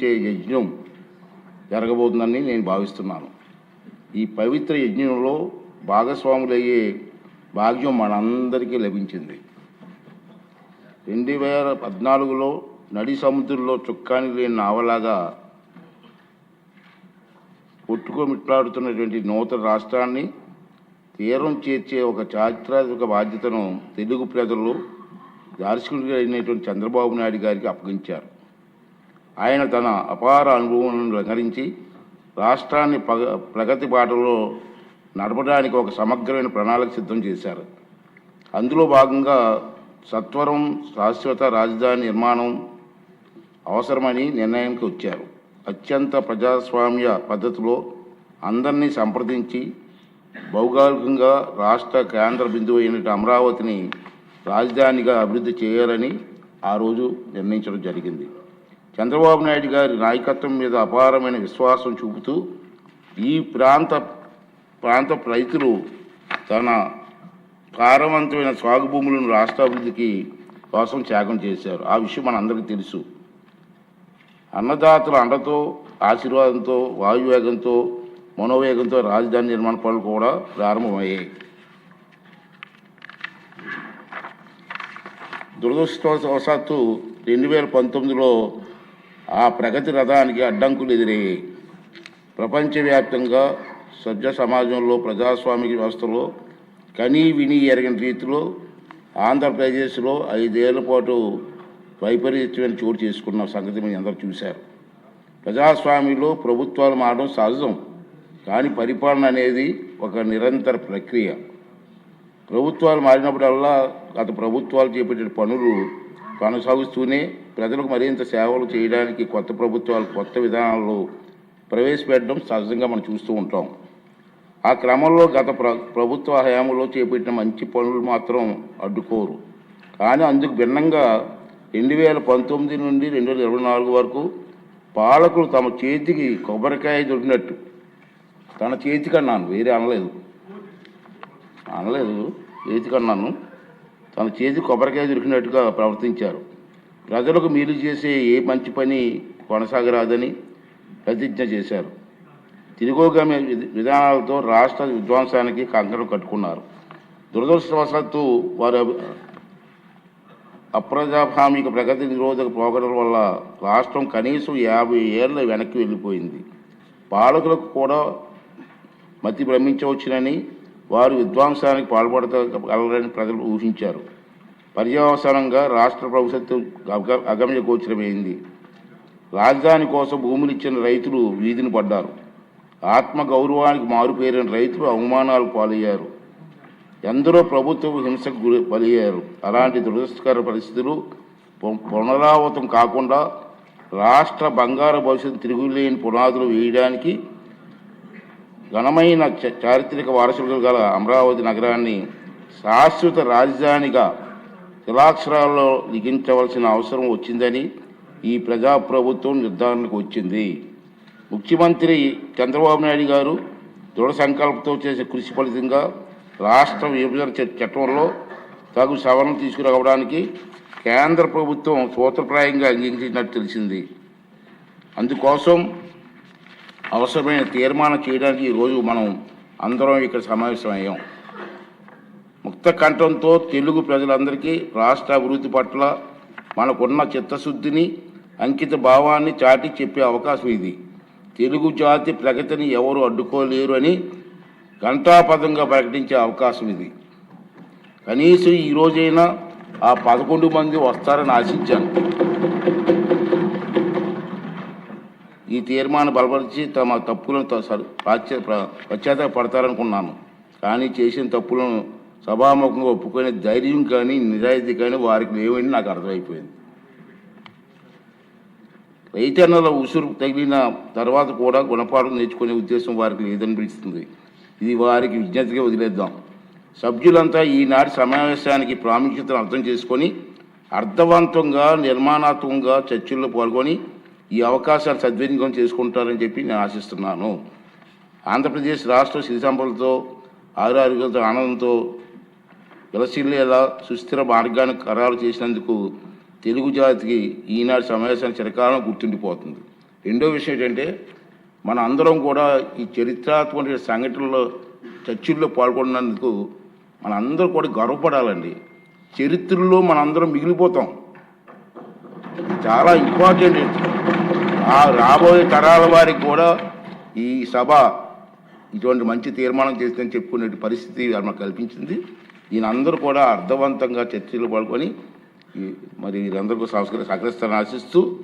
నిర్వహించే యజ్ఞం జరగబోతుందని నేను భావిస్తున్నాను. ఈ పవిత్ర యజ్ఞంలో భాగస్వాములయ్యే భాగ్యం మనందరికీ లభించింది. 2014లో నడి సముద్రంలో చుక్కాని లేని నావలాగా కొట్టుకోమిట్లాడుతున్నటువంటి నూతన రాష్ట్రాన్ని తీరం చేర్చే ఒక చారిత్రాత్మక బాధ్యతను తెలుగు ప్రజలు దార్శనికుడిగా అయినటువంటి చంద్రబాబు నాయుడు గారికి అప్పగించారు. ఆయన తన అపార అనుభవాలను రంగరించి రాష్ట్రాన్ని ప్రగతి బాటలో నడపడానికి ఒక సమగ్రమైన ప్రణాళిక సిద్ధం చేశారు. అందులో భాగంగా సత్వరం శాశ్వత రాజధాని నిర్మాణం అవసరమని నిర్ణయానికి వచ్చారు. అత్యంత ప్రజాస్వామ్య పద్ధతిలో అందరినీ సంప్రదించి భౌగోళికంగా రాష్ట్ర కేంద్ర బిందువు అయిన అమరావతిని రాజధానిగా అభివృద్ధి చేయాలని ఆ రోజు నిర్ణయించడం జరిగింది. చంద్రబాబు నాయుడు గారి నాయకత్వం మీద అపారమైన విశ్వాసం చూపుతూ ఈ ప్రాంత రైతులు తన సారవంతమైన సాగు భూములను రాష్ట్ర అభివృద్ధికి కోసం త్యాగం చేశారు. ఆ విషయం మనందరికీ తెలుసు. అన్నదాతల అండతో, ఆశీర్వాదంతో, వాయువేగంతో, మనోవేగంతో రాజధాని నిర్మాణ పనులు కూడా ప్రారంభమయ్యాయి. దురదృష్టవశాత్తు 2019లో ఆ ప్రగతి రథానికి అడ్డంకులు ఎదురయ్యాయి. ప్రపంచవ్యాప్తంగా సభ్య సమాజంలో ప్రజాస్వామిక వ్యవస్థలో కనీ విని ఎరగని రీతిలో ఆంధ్రప్రదేశ్లో 5 ఏళ్ల పాటు వైపరీత్యమైన చోటు చేసుకున్న సంగతి మీరు అందరూ చూశారు. ప్రజాస్వామ్యంలో ప్రభుత్వాలు మారడం సహజం, కానీ పరిపాలన అనేది ఒక నిరంతర ప్రక్రియ. ప్రభుత్వాలు మారినప్పుడల్లా గత ప్రభుత్వాలు చేపట్టిన పనులు కొనసాగుతూనే ప్రజలకు మరింత సేవలు చేయడానికి కొత్త ప్రభుత్వాలు కొత్త విధానాలు ప్రవేశపెట్టడం సహజంగా మనం చూస్తూ ఉంటాం. ఆ క్రమంలో గత ప్రభుత్వ హయాంలో చేపట్టిన మంచి పనులు మాత్రం అడ్డుకోరు. కానీ అందుకు భిన్నంగా 2019 నుండి 2024 వరకు పాలకులు తమ చేతికి కొబ్బరికాయ దొరికినట్టు, తన చేతికి అన్నాను, వేరే అనలేదు, చేతికి అన్నాను, తన చేతికి కొబ్బరికాయ దొరికినట్టుగా ప్రవర్తించారు. ప్రజలకు మేలు చేసే ఏ మంచి పని కొనసాగరాదని ప్రతిజ్ఞ చేశారు. తిరోగమన విధానాలతో రాష్ట్ర విధ్వంసానికి కంకణం కట్టుకున్నారు. దురదృష్టవశాత్తు వారు అప్రజాస్వామిక ప్రగతి నిరోధక పోకడల వల్ల రాష్ట్రం కనీసం 50 ఏళ్ళ వెనక్కి వెళ్ళిపోయింది. పాలకులకు కూడా మతి భ్రమించవచ్చునని, వారు విధ్వంసానికి పాల్పడగలరని ప్రజలు ఊహించారు. పర్యవసానంగా రాష్ట్ర భవిష్యత్తు అగమ్య గోచరమైంది. రాజధాని కోసం భూములు ఇచ్చిన రైతులు వీధిని పడ్డారు. ఆత్మగౌరవానికి మారుపేరిన రైతులు అవమానాలు పాలయ్యారు. ఎందరో ప్రభుత్వ హింసకు బలయ్యారు. అలాంటి దురదృష్టకర పరిస్థితులు పునరావృతం కాకుండా రాష్ట్ర బంగారు భవిష్యత్తు తిరుగులేని పునాదులు వేయడానికి ఘనమైన చారిత్రక వారసులు గల అమరావతి నగరాన్ని శాశ్వత రాజధానిగా శిలాక్షరాల్లో లిఖించవలసిన అవసరం వచ్చిందని ఈ ప్రజాప్రభుత్వం నిర్ధారణకు వచ్చింది. ముఖ్యమంత్రి చంద్రబాబు నాయుడు గారు దృఢ సంకల్పంతో చేసే కృషి ఫలితంగా రాష్ట్ర విభజన చట్టంలో తగు సవరణ తీసుకురావడానికి కేంద్ర ప్రభుత్వం సూత్రప్రాయంగా అంగీకరించినట్టు తెలిసింది. అందుకోసం అవసరమైన తీర్మానం చేయడానికి ఈరోజు మనం అందరం ఇక్కడ సమావేశమయ్యాం. ముక్త కంఠంతో తెలుగు ప్రజలందరికీ రాష్ట్ర అభివృద్ధి పట్ల మనకున్న చిత్తశుద్ధిని, అంకిత భావాన్ని చాటి చెప్పే అవకాశం ఇది. తెలుగు జాతి ప్రగతిని ఎవరు అడ్డుకోలేరు అని ఘంటాపథంగా ప్రకటించే అవకాశం ఇది. కనీసం ఈ రోజైనా ఆ 11 మంది వస్తారని ఆశించాను. ఈ తీర్మానం బలపరిచి తమ తప్పులను పశ్చాత్తాపడతారనుకున్నాను. కానీ చేసిన తప్పులను సభాముఖంగా ఒప్పుకునే ధైర్యం కానీ నిజాయితీ కానీ వారికి లేవని నాకు అర్థమైపోయింది. రైతన్నల ఉసురు తగిలిన తర్వాత కూడా గుణపాఠం నేర్చుకునే ఉద్దేశం వారికి లేదనిపిస్తుంది. ఇది వారికి విజ్ఞతగా వదిలేద్దాం. సభ్యులంతా ఈనాటి సమావేశానికి ప్రాముఖ్యతను అర్థం చేసుకొని అర్థవంతంగా, నిర్మాణాత్మకంగా చర్చల్లో పాల్గొని ఈ అవకాశాలు సద్వినియోగం చేసుకుంటారని చెప్పి నేను ఆశిస్తున్నాను. ఆంధ్రప్రదేశ్ రాష్ట్ర సిరి సంపదలతో, ఆరోగ్యంతో, ఆనందంతో విలసిల్లేలా సుస్థిర మార్గాన్ని ఖరారు చేసినందుకు తెలుగు జాతికి ఈనాటి సమావేశాన్ని చిరకాలం గుర్తుండిపోతుంది. రెండో విషయం ఏంటంటే మన అందరం కూడా ఈ చరిత్రాత్మక సంఘటనలో చర్చల్లో పాల్గొన్నందుకు మన అందరూ కూడా గర్వపడాలండి. చరిత్రలో మనందరం మిగిలిపోతాం. చాలా ఇంపార్టెంట్. ఆ రాబోయే తరాల వారికి కూడా ఈ సభ ఇటువంటి మంచి తీర్మానం చేస్తుందని చెప్పుకునే పరిస్థితి మనకు కల్పించింది. ఈయనందరూ కూడా అర్థవంతంగా చర్చలు పాల్గొని మరి వీరందరికీ సహకరిస్తారని ఆశిస్తూ